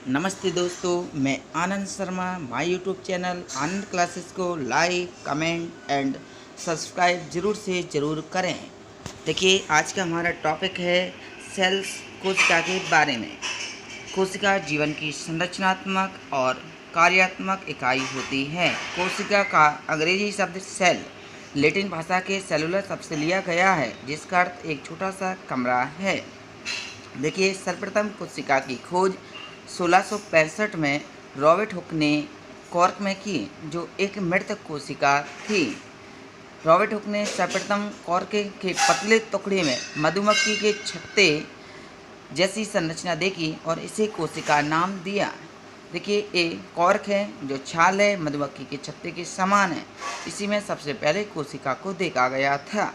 नमस्ते दोस्तों, मैं Anand Sharma. My YouTube channel Anand classes को लाइक, कमेंट एंड सब्सक्राइब ज़रूर से ज़रूर करें। देखिए, आज का हमारा टॉपिक है सेल्स, कोशिका के बारे में। कोशिका जीवन की संरचनात्मक और कार्यात्मक इकाई होती है। कोशिका का अंग्रेजी शब्द सेल लैटिन भाषा के सेलुलर शब्द से लिया गया है, जिसका अर्थ एक छोटा सा कमरा है। देखिए, सर्वप्रथम कोशिका की खोज 1665 में रॉबर्ट हुक ने कॉर्क में की, जो एक मृत कोशिका थी। रॉबर्ट हुक ने सर्वप्रथम कॉर्क के पतले टुकड़े में मधुमक्खी के छत्ते जैसी संरचना देखी और इसे कोशिका नाम दिया। देखिए, ये कॉर्क है, जो छाल है मधुमक्खी के छत्ते के समान है। इसी में सबसे पहले कोशिका को देखा गया था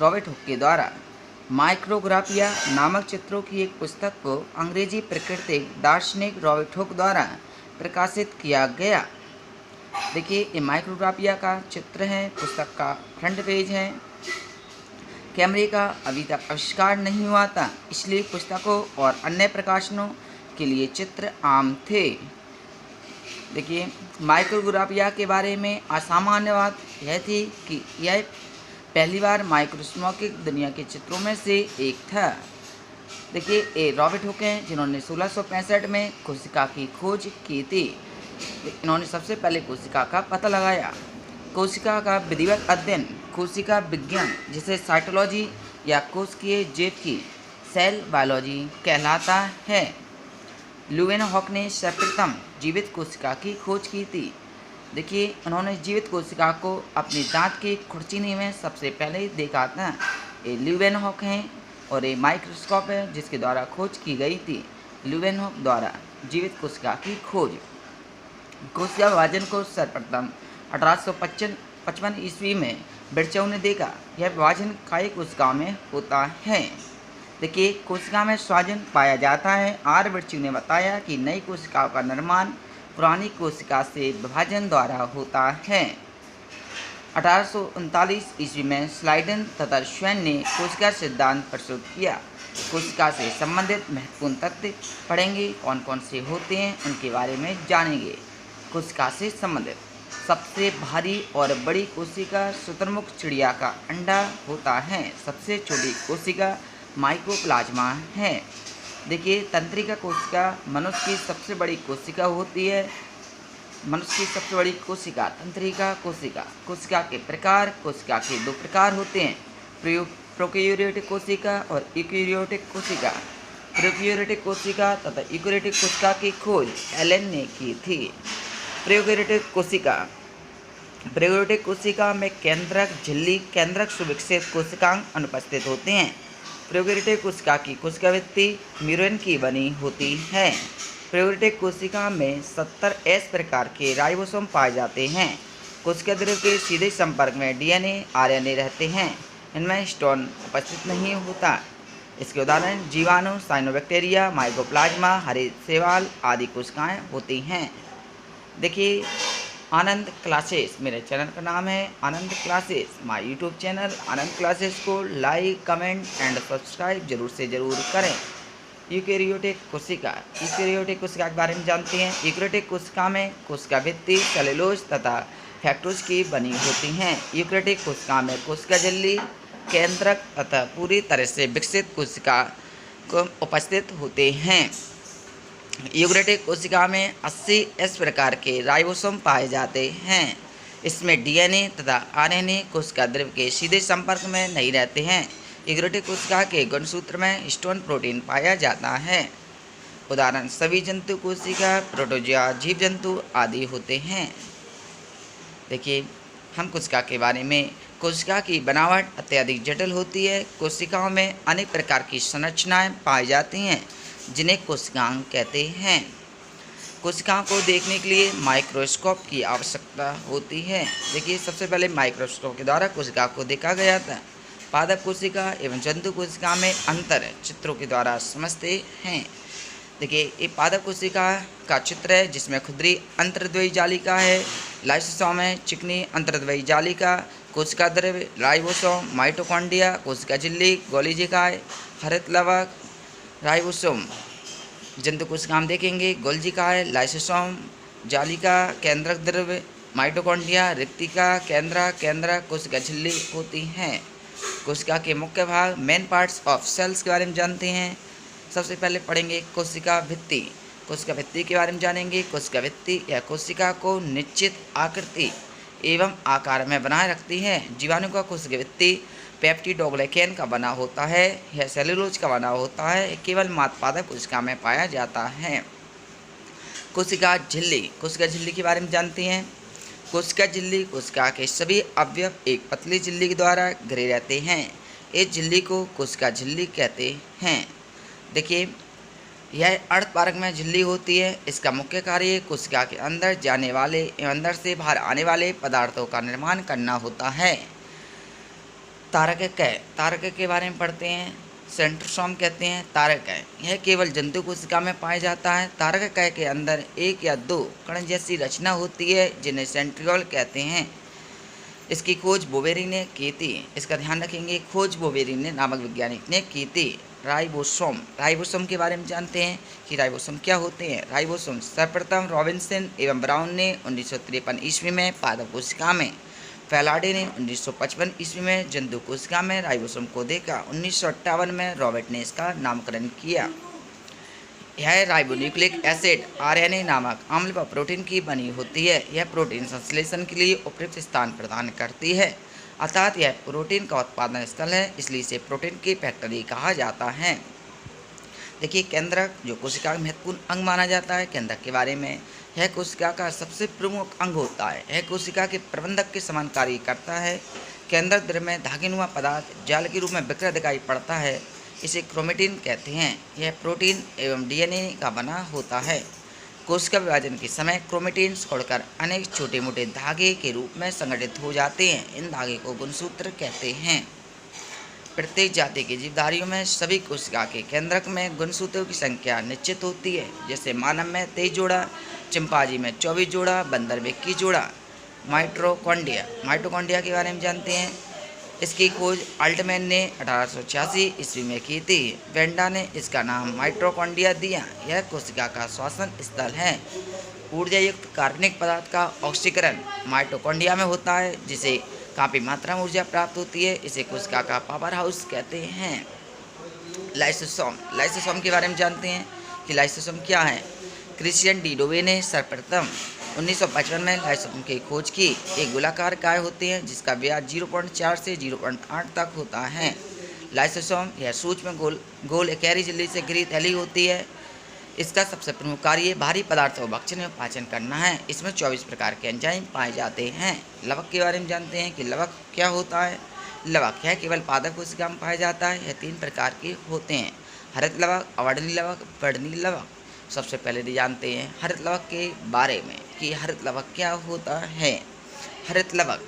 रॉबर्ट हुक के द्वारा। माइक्रोग्राफिया नामक चित्रों की एक पुस्तक को अंग्रेजी प्राकृतिक दार्शनिक रॉबर्ट हुक द्वारा प्रकाशित किया गया। देखिए, ये माइक्रोग्राफिया का चित्र है, पुस्तक का फ्रंट पेज है। कैमरे का अभी तक आविष्कार नहीं हुआ था, इसलिए पुस्तकों और अन्य प्रकाशनों के लिए चित्र आम थे। देखिए, माइक्रोग्राफिया के बारे में असामान्य बात यह थी कि यह पहली बार माइक्रोस्कोपिक दुनिया के चित्रों में से एक था। देखिए, ये रॉबर्ट हुक हैं, जिन्होंने 1665 में कोशिका की खोज की थी। इन्होंने सबसे पहले कोशिका का पता लगाया। कोशिका का विधिवत अध्ययन कोशिका विज्ञान, जिसे साइटोलॉजी या कोशिकीय जीव की सेल बायोलॉजी कहलाता है। ल्यूवेनहॉक ने सर्वप्रथम जीवित कोशिका की खोज की थी। देखिए, उन्होंने जीवित कोशिका को अपने दांत की खुरचीनी में सबसे पहले देखा था। ये ल्यूवेनहॉक हैं और ये माइक्रोस्कोप है जिसके द्वारा खोज की गई थी। ल्यूवेनहॉक द्वारा जीवित कोशिका की खोज। कोशिका विभाजन को सर्वप्रथम 1855 ईस्वी में बिरचौ ने देखा। यह विभाजन काय कोशिका में होता है। देखिए, कोशिका में स्वाजन पाया जाता है। आर बिरचौ ने बताया कि नई कोशिकाओं का निर्माण पुरानी कोशिका से विभाजन द्वारा होता है। 1839 ईस्वी में स्लाइडन तथा श्वेन ने कोशिका सिद्धांत प्रस्तुत किया। कोशिका से संबंधित महत्वपूर्ण तथ्य पढ़ेंगे, कौन कौन से होते हैं उनके बारे में जानेंगे। कोशिका से संबंधित सबसे भारी और बड़ी कोशिका शुतुरमुर्ग चिड़िया का अंडा होता है। सबसे छोटी कोशिका माइकोप्लाज्मा है। देखिए, तंत्रिका कोशिका मनुष्य की सबसे बड़ी कोशिका होती है। मनुष्य की सबसे बड़ी कोशिका तंत्रिका कोशिका। कोशिका के प्रकार, कोशिका के दो प्रकार होते हैं, प्रोकैरियोटिक कोशिका और यूकैरियोटिक कोशिका। प्रोकैरियोटिक कोशिका तथा यूकैरियोटिक कोशिका की खोज एलन ने की थी। प्रोकैरियोटिक कोशिका में केंद्रक, झिल्ली, केंद्रक सुविकसित कोशिकांग अनुपस्थित होते हैं। प्रोकैरियोटिक कोशिका की कोशिकाभित्ति म्यूरेन की बनी होती है। प्रोकैरियोटिक कोशिका में 70 एस प्रकार के राइबोसोम पाए जाते हैं। कोशिका द्रव्य के सीधे संपर्क में डीएनए, आरएनए रहते हैं। इनमें हिस्टोन उपस्थित नहीं होता। इसके उदाहरण जीवाणु, साइनोबैक्टीरिया, माइकोप्लाज्मा, हरे शैवाल आदि कोशिकाएं होती हैं। देखिए, आनंद क्लासेस मेरे चैनल का नाम है, Anand classes. My YouTube channel Anand classes को लाइक, कमेंट एंड सब्सक्राइब जरूर से ज़रूर करें। यूकैरियोटिक कोशिका के बारे में जानते हैं। यूकैरियोटिक कोशिका में कोशिका भित्ति सेलुलोज तथा फैक्टोज की बनी होती हैं। यूकैरियोटिक कोशिका में कोशिका झिल्ली, केंद्रक तथा पूरी तरह से विकसित कोशिका को उपस्थित होते हैं। यूकैरियोटिक कोशिका में 80 एस प्रकार के राइबोसोम पाए जाते हैं। इसमें डीएनए तथा आरएनए कोशिका द्रव्य के सीधे संपर्क में नहीं रहते हैं। यूकैरियोटिक कोशिका के गुणसूत्र में हिस्टोन प्रोटीन पाया जाता है। उदाहरण सभी जंतु कोशिका, प्रोटोजोआ, जीव जंतु आदि होते हैं। देखिए, हम कोशिका के बारे में। कोशिका की बनावट अत्यधिक जटिल होती है। कोशिकाओं में अनेक प्रकार की संरचनाएं पाई जाती हैं, जिन्हें कोशिकांग कहते हैं। कोशिकाओं को देखने के लिए माइक्रोस्कोप की आवश्यकता होती है। देखिए, सबसे पहले माइक्रोस्कोप के द्वारा कोशिका को देखा गया था। पादप कोशिका एवं जंतु कोशिका में अंतर चित्रों के द्वारा समझते हैं। देखिए, ये पादप कोशिका का चित्र है, जिसमें खुदरी अंतर्द्वयी जालिका है। लाइसोसोम है, चिकनी अंतर्द्वयी जालिका। कोशिका द्रव्य राइबोसोम, माइटोकॉन्ड्रिया, कोशिका झिल्ली, गोल्गी, हरित लवक, राइबोसोम। जंतु कोशिका हम देखेंगे गोल्जी का है, लाइसोसोम, जालिका, केंद्रक द्रव्य, माइटोकॉन्ड्रिया, रिक्तिका, केंद्रा कोशिका झिल्ली होती हैं। कोशिका के मुख्य भाग मेन पार्ट्स ऑफ सेल्स के बारे में जानते हैं। सबसे पहले पढ़ेंगे कोशिका भित्ति। कोशिका भित्ति के बारे में जानेंगे। कोशिका भित्ति यह कोशिका को निश्चित आकृति एवं आकार में बनाए रखती है। जीवाणु का कोशिका भित्ति पेप्टिडोग्लाइकेन का बना होता है। यह सेलुलोज का बना होता है। केवल मांसपादक कोशिका में पाया जाता है। कोशिका झिल्ली। कोशिका झिल्ली के बारे में जानते हैं। कोशिका झिल्ली कोशिका के सभी अवयव एक पतली झिल्ली के द्वारा घिरे रहते हैं। इस झिल्ली को कोशिका झिल्ली कहते हैं। देखिए, यह अर्धपारक में झिल्ली होती है। इसका मुख्य कार्य कोशिका के अंदर जाने वाले एवं अंदर से बाहर आने वाले पदार्थों का निर्माण करना होता है। तारक के बारे में पढ़ते हैं। सेंट्रोसोम कहते हैं तारक यह केवल जंतु कोशिका में पाया जाता है। तारक के अंदर एक या दो कण जैसी रचना होती है जिन्हें सेंट्रियोल कहते हैं। इसकी खोज बोवेरी ने की थी। इसका ध्यान रखेंगे, खोज बोवेरी ने नामक वैज्ञानिक ने की थी। राइबोसोम के बारे में जानते हैं कि राइबोसोम क्या होते हैं। राइबोसोम सर्वप्रथम रॉबिन्सन एवं ब्राउन ने 1953 ईस्वी में पादप कोशिका में, फैलाडे ने 1955 ईस्वी में जंतु कोशिका में राइबोसोम को देखा। 1958 में रॉबर्ट ने इसका नामकरण किया। यह राइबोन्यूक्लिक एसिड आरएनए नामक अम्ल व प्रोटीन की बनी होती है। यह प्रोटीन संश्लेषण के लिए उपयुक्त स्थान प्रदान करती है, अर्थात यह प्रोटीन का उत्पादन स्थल है, इसलिए इसे प्रोटीन की फैक्ट्री कहा जाता है। देखिए, केंद्रक जो कोशिका का महत्वपूर्ण अंग माना जाता है। केंद्रक के बारे में, यह कोशिका का सबसे प्रमुख अंग होता है। यह कोशिका के प्रबंधक के समान कार्य करता है। केंद्रक द्रव्य में धागेनुमा पदार्थ जाल के रूप में बिखरा दिखाई पड़ता है। इसे क्रोमेटिन कहते हैं। यह प्रोटीन एवं डीएनए का बना होता है। कोशिका विभाजन के समय क्रोमेटिन छोड़कर अनेक छोटे मोटे धागे के रूप में संगठित हो जाते हैं। इन धागे को गुणसूत्र कहते हैं। प्रत्येक जाति के जीवधारियों में सभी कोशिका के केंद्रक में गुणसूत्रों की संख्या निश्चित होती है। जैसे मानव में 23 जोड़ा, चिंपांजी में 24 जोड़ा, बंदर में 21 जोड़ा। माइटोकॉन्ड्रिया के बारे में जानते हैं। इसकी खोज अल्टमैन ने 1886 ईस्वी में की थी। वेंडा ने इसका नाम माइटोकॉन्ड्रिया दिया। यह कोशिका का श्वसन स्थल है। ऊर्जा युक्त कार्बनिक पदार्थ का ऑक्सीकरण माइटोकॉन्ड्रिया में होता है, जिसे काफ़ी मात्रा में ऊर्जा प्राप्त होती है। इसे कोशिका का पावर हाउस कहते हैं। लाइसोसोम के बारे में जानते हैं कि लाइसोसोम क्या है। क्रिश्चियन डी डोवे ने सर्वप्रथम 1955 में लाइसोसोम की खोज की। एक गोलाकार काय होते हैं जिसका व्यास 0.4 से 0.8 तक होता है। लाइसोसोम यह सूक्ष्म गोल एकैरी झिल्ली से घिरी थैली होती है। इसका सबसे प्रमुख कार्य भारी पदार्थों को भक्षण में पाचन करना है। इसमें 24 प्रकार के एंजाइम पाए जाते हैं। लवक के बारे में जानते हैं कि लवक क्या होता है। लवक यह केवल पादप कोशिका में पाया जाता है। यह 3 प्रकार के होते हैं, हरित लवक, अवर्णीय लवक, वर्णनीय लवक। सबसे पहले जानते हैं हरित लवक के बारे में कि हरित लवक क्या होता है। हरित लवक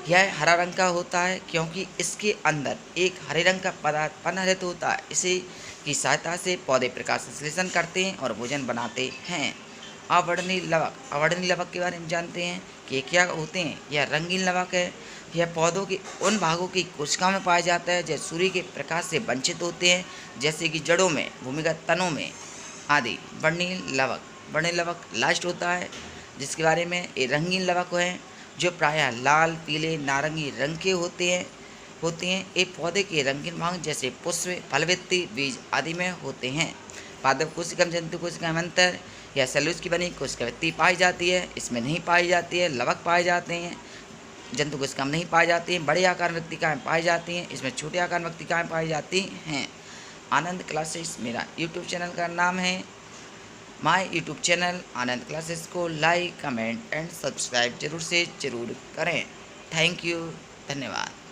यह हरा रंग का होता है क्योंकि इसके अंदर एक हरे रंग का पदार्थ पनहरित होता है। इसी की सहायता से पौधे प्रकाश संश्लेषण करते हैं और भोजन बनाते हैं। अवर्णनीय लवक के बारे में जानते हैं कि क्या होते हैं। यह रंगीन लवक है। यह पौधों के उन भागों की कोशिका में पाया जाता है जो सूर्य के प्रकाश से वंचित होते हैं, जैसे कि जड़ों में, भूमिगत तनों में आदि। वर्णनीय लवक लास्ट होता है, जिसके बारे में ये रंगीन लवक है जो प्रायः लाल, पीले, नारंगी रंग के होते हैं। ये पौधे के रंगीन भाग जैसे पुष्प, फलवृत्ति, बीज आदि में होते हैं। पादप कोशिका, जंतु कोशिका में अंतर, यह सेल्यूलोज की बनी कोशिका भित्ति पाई जाती है, इसमें नहीं पाई जाती है। लवक पाए जाते हैं, जंतु कोशिका में नहीं पाई जाती हैं। बड़े आकार में व्यक्तिकाएँ पाई जाती हैं, इसमें छोटे आकार में व्यक्तिकाएँ पाई जाती हैं। आनंद क्लासेस मेरा यूट्यूब चैनल का नाम है। My YouTube channel Anand classes को लाइक, कमेंट एंड सब्सक्राइब जरूर से ज़रूर करें। थैंक यू, धन्यवाद।